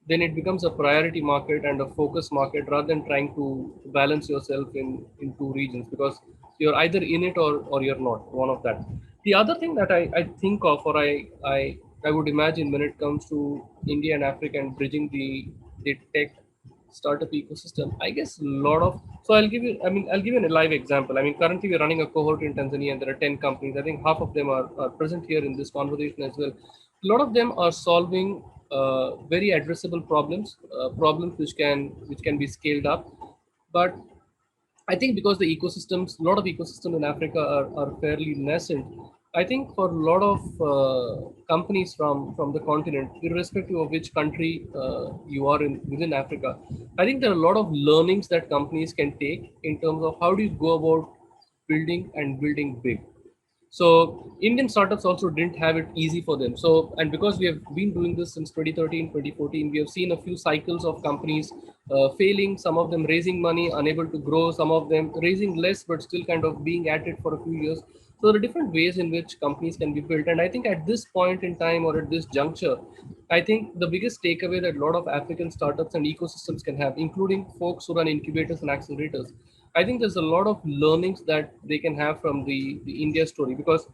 Speaker 2: then it becomes a priority market and a focus market, rather than trying to balance yourself in two regions, because you're either in it or you're not, one of that. The other thing that I think of, or I would imagine when it comes to India and Africa and bridging the tech startup ecosystem, I guess a lot of, so I'll give you a live example. I mean, currently we're running a cohort in Tanzania, and there are 10 companies. I think half of them are present here in this conversation as well. a lot of them are solving very addressable problems, problems which can be scaled up. But I think because the ecosystems, a lot of ecosystems in Africa are fairly nascent. I think for a lot of companies from the continent, irrespective of which country you are in within Africa, I think there are a lot of learnings that companies can take in terms of how do you go about building and building big. So Indian startups also didn't have it easy for them. So, and because we have been doing this since 2013, 2014, we have seen a few cycles of companies failing, some of them raising money, unable to grow, some of them raising less, but still kind of being at it for a few years. So there are different ways in which companies can be built. And I think at this point in time or at this juncture, I think the biggest takeaway that a lot of African startups and ecosystems can have, including folks who run incubators and accelerators, I think there's a lot of learnings that they can have from the India story, because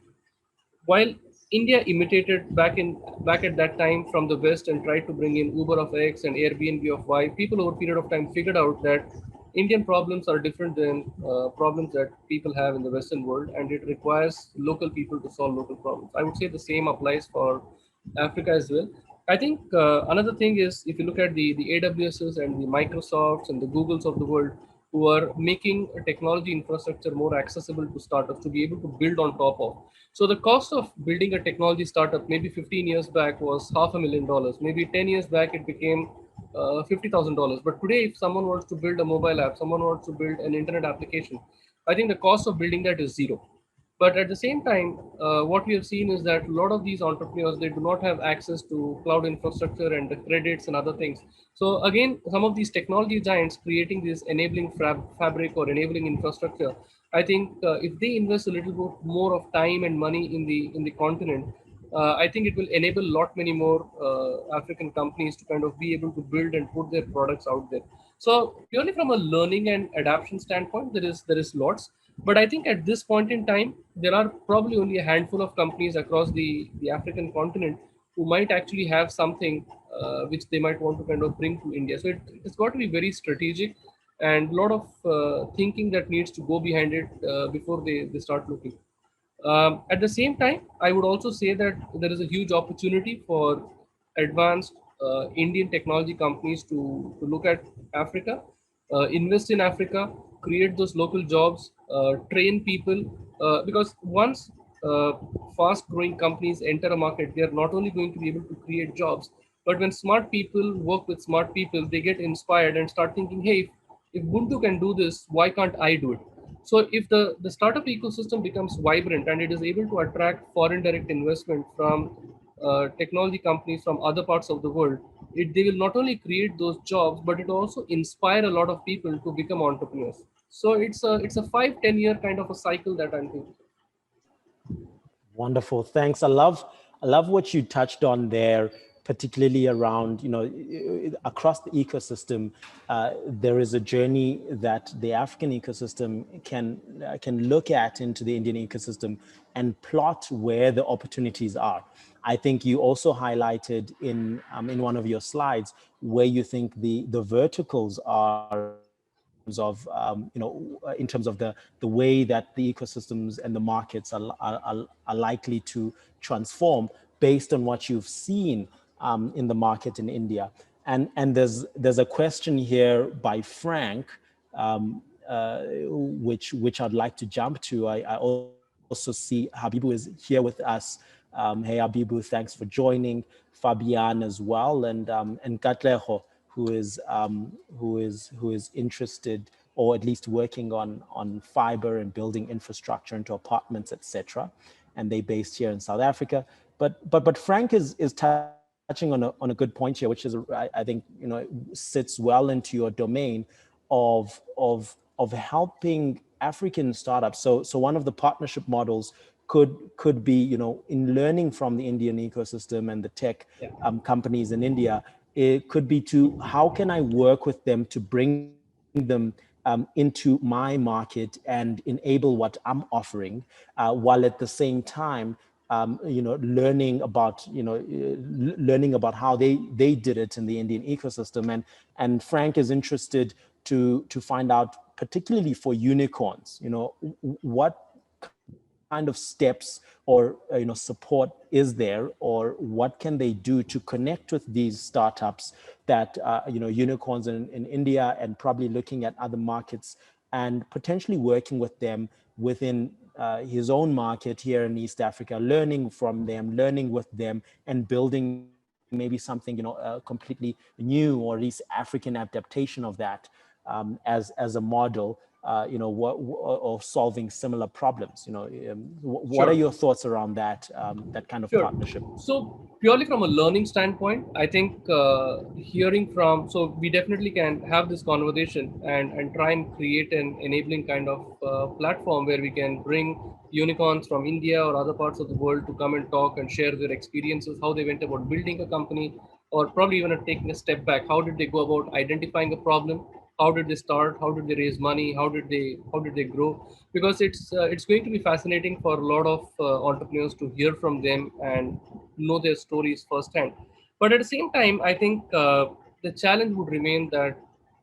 Speaker 2: while India imitated back at that time from the West and tried to bring in Uber of X and Airbnb of Y, people over a period of time figured out that Indian problems are different than problems that people have in the Western world, and it requires local people to solve local problems. I would say the same applies for Africa as well. I think another thing is, if you look at the AWSs and the Microsofts and the Googles of the world, who are making a technology infrastructure more accessible to startups to be able to build on top of. So the cost of building a technology startup maybe 15 years back was $500,000. Maybe 10 years back it became $50,000. But today, if someone wants to build a mobile app, someone wants to build an internet application, I think the cost of building that is zero. But at the same time, what we have seen is that a lot of these entrepreneurs, they do not have access to cloud infrastructure and the credits and other things. So again, some of these technology giants creating this enabling fabric or enabling infrastructure, I think if they invest a little bit more of time and money in the continent, I think it will enable a lot many more African companies to kind of be able to build and put their products out there. So purely from a learning and adaptation standpoint, there is lots. But I think at this point in time, there are probably only a handful of companies across the African continent who might actually have something which they might want to kind of bring to India. So it's got to be very strategic and a lot of thinking that needs to go behind it before they start looking. At the same time, I would also say that there is a huge opportunity for advanced Indian technology companies to look at Africa, invest in Africa, create those local jobs, train people. Because once uh, fast growing companies enter a market, they are not only going to be able to create jobs, but when smart people work with smart people, they get inspired and start thinking, hey, if Ubuntu can do this, why can't I do it? So if the startup ecosystem becomes vibrant and it is able to attract foreign direct investment from technology companies from other parts of the world, they will not only create those jobs, but it also inspire a lot of people to become entrepreneurs. So it's a 5-10 year kind of a cycle that I'm thinking.
Speaker 1: Wonderful. Thanks. I love what you touched on there, particularly around, across the ecosystem, there is a journey that the African ecosystem can look at into the Indian ecosystem and plot where the opportunities are. I think you also highlighted in one of your slides where you think the verticals are in terms of the way that the ecosystems and the markets are likely to transform based on what you've seen in the market in India. And there's a question here by Frank, which I'd like to jump to. I also see Habibu is here with us. Hey Habibu, thanks for joining. Fabian as well, and Katleho, who is interested or at least working on fiber and building infrastructure into apartments, etc. And they based here in South Africa. But Frank is touching on a good point here, which is I think sits well into your domain of helping African startups. So one of the partnership models could be in learning from the Indian ecosystem and the tech
Speaker 2: Yeah.
Speaker 1: companies in India. It could be to how can I work with them to bring them into my market and enable what I'm offering, while at the same time learning about how they did it in the Indian ecosystem. And Frank is interested to find out, particularly for unicorns, what kind of kind of steps or support is there, or what can they do to connect with these startups that unicorns in India, and probably looking at other markets and potentially working with them within his own market here in East Africa, learning from them, learning with them, and building maybe something completely new, or at least African adaptation of that, as a model, of solving similar problems. What are
Speaker 2: Sure.
Speaker 1: your thoughts around that, that kind of
Speaker 2: Sure.
Speaker 1: partnership?
Speaker 2: So purely from a learning standpoint, I think hearing from, so we definitely can have this conversation and try and create an enabling kind of platform where we can bring unicorns from India or other parts of the world to come and talk and share their experiences, how they went about building a company, or probably even taking a step back. How did they go about identifying a problem? How did they start? How did they raise money? How did they grow? Because it's going to be fascinating for a lot of entrepreneurs to hear from them and know their stories firsthand. But at the same time, I think the challenge would remain that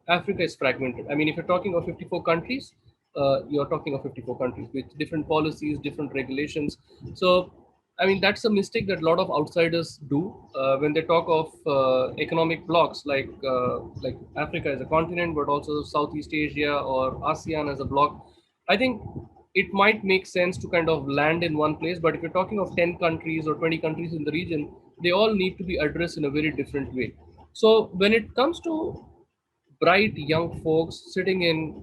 Speaker 2: Africa is fragmented. I mean, if you're talking of 54 countries, you're talking of 54 countries with different policies, different regulations. So I mean, that's a mistake that a lot of outsiders do when they talk of economic blocks like Africa as a continent, but also Southeast Asia or ASEAN as a block. I think it might make sense to kind of land in one place, but if you're talking of 10 countries or 20 countries in the region, they all need to be addressed in a very different way. So when it comes to bright young folks sitting in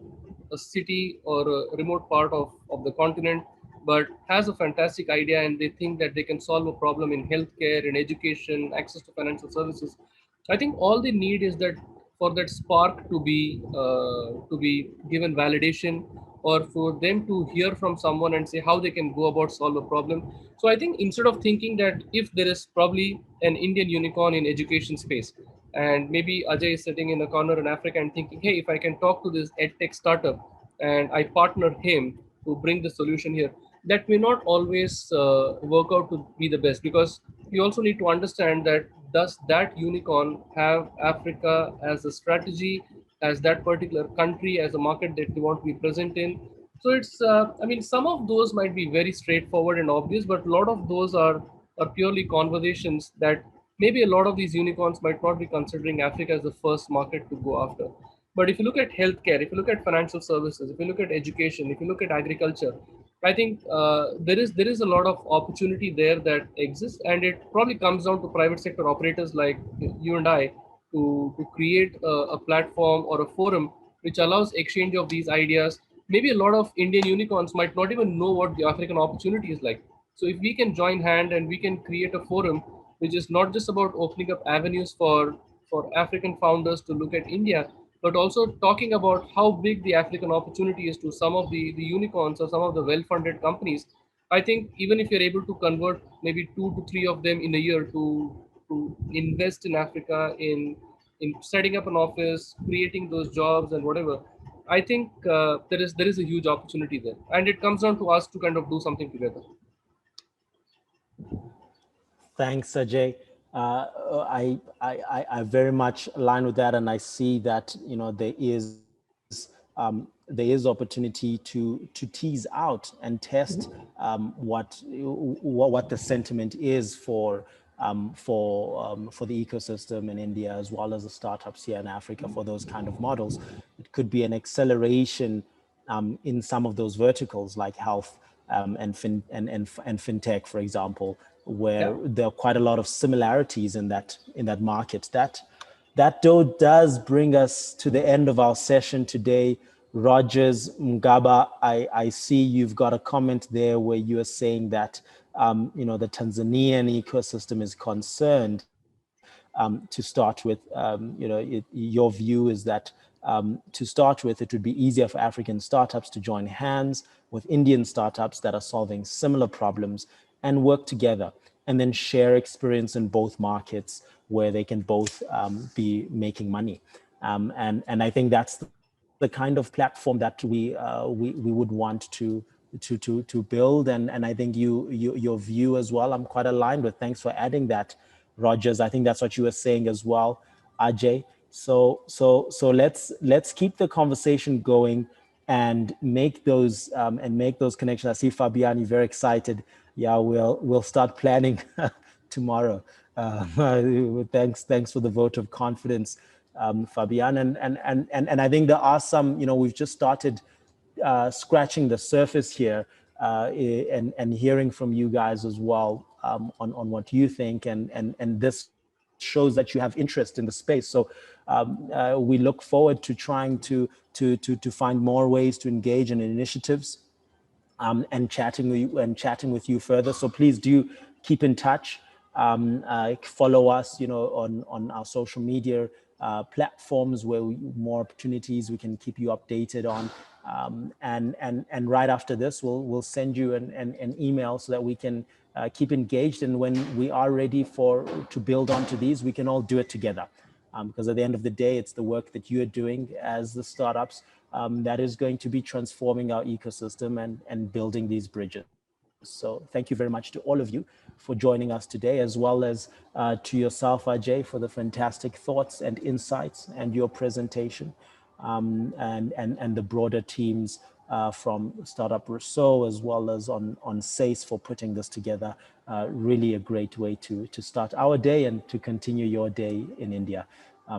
Speaker 2: a city or a remote part of the continent, but has a fantastic idea and they think that they can solve a problem in healthcare, in education, access to financial services. I think all they need is that for that spark to be given validation, or for them to hear from someone and say how they can go about solve a problem. So I think instead of thinking that if there is probably an Indian unicorn in education space, and maybe Ajay is sitting in a corner in Africa and thinking, hey, if I can talk to this edtech startup and I partner him to bring the solution here, that may not always work out to be the best, because you also need to understand that does that unicorn have Africa as a strategy, as that particular country as a market that they want to be present in. So it's I mean, some of those might be very straightforward and obvious, but a lot of those are purely conversations that maybe a lot of these unicorns might not be considering Africa as the first market to go after. But if you look at healthcare, if you look at financial services, if you look at education, if you look at agriculture, I think there is a lot of opportunity there that exists, and it probably comes down to private sector operators like you and I to create a platform or a forum which allows exchange of these ideas. Maybe a lot of Indian unicorns might not even know what the African opportunity is like. So if we can join hand and we can create a forum which is not just about opening up avenues for African founders to look at India, but also talking about how big the African opportunity is to some of the unicorns or some of the well-funded companies. I think even if you're able to convert maybe 2 to 3 of them in a year to invest in Africa in setting up an office, creating those jobs and whatever, I think there is a huge opportunity there, and it comes down to us to kind of do something together.
Speaker 1: Thanks, Ajay. I very much align with that, and I see that there is opportunity to tease out and test what the sentiment is for the ecosystem in India, as well as the startups here in Africa, for those kind of models. It could be an acceleration in some of those verticals like health, and fintech, for example,
Speaker 2: Yeah.
Speaker 1: where there are quite a lot of similarities in that market. That though does bring us to the end of our session today. Rogers Mgaba, I see you've got a comment there where you are saying that the Tanzanian ecosystem is concerned. To start with, your view is that to start with, it would be easier for African startups to join hands with Indian startups that are solving similar problems and work together, and then share experience in both markets where they can both be making money. And I think that's the kind of platform that we would want to build. And I think your view as well, I'm quite aligned with. Thanks for adding that, Rogers. I think that's what you were saying as well, Ajay. So let's keep the conversation going, and make those connections. I see Fabian, you're very excited. Yeah, we'll start planning tomorrow. Thanks for the vote of confidence, Fabian. And I think there are some. We've just started scratching the surface here, and hearing from you guys as well, on what you think, and this shows that you have interest in the space. So we look forward to trying to find more ways to engage in initiatives, and chatting with you further. So please do keep in touch. Follow us, on our social media platforms, where more opportunities we can keep you updated on. And right after this, we'll send you an email so that we can keep engaged. And when we are ready to build onto these, we can all do it together. Because at the end of the day, it's the work that you're doing as the startups that is going to be transforming our ecosystem and building these bridges. So thank you very much to all of you for joining us today, as well as to yourself, Ajay, for the fantastic thoughts and insights and your presentation, and the broader teams from Startup Rousseau, as well as on SACE, for putting this together. Really a great way to start our day and to continue your day in India.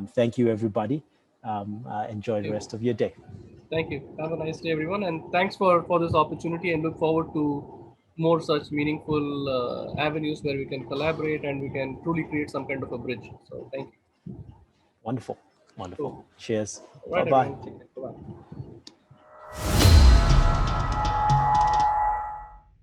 Speaker 1: Thank you, everybody. Enjoy the rest of your day.
Speaker 2: Thank you. Have a nice day, everyone, and thanks for this opportunity. And look forward to more such meaningful avenues where we can collaborate and we can truly create some kind of a bridge. So thank you.
Speaker 1: Wonderful. Wonderful.
Speaker 2: Cool.
Speaker 1: Cheers.
Speaker 2: All right,
Speaker 1: Bye-bye.
Speaker 2: everyone. Take care. Bye.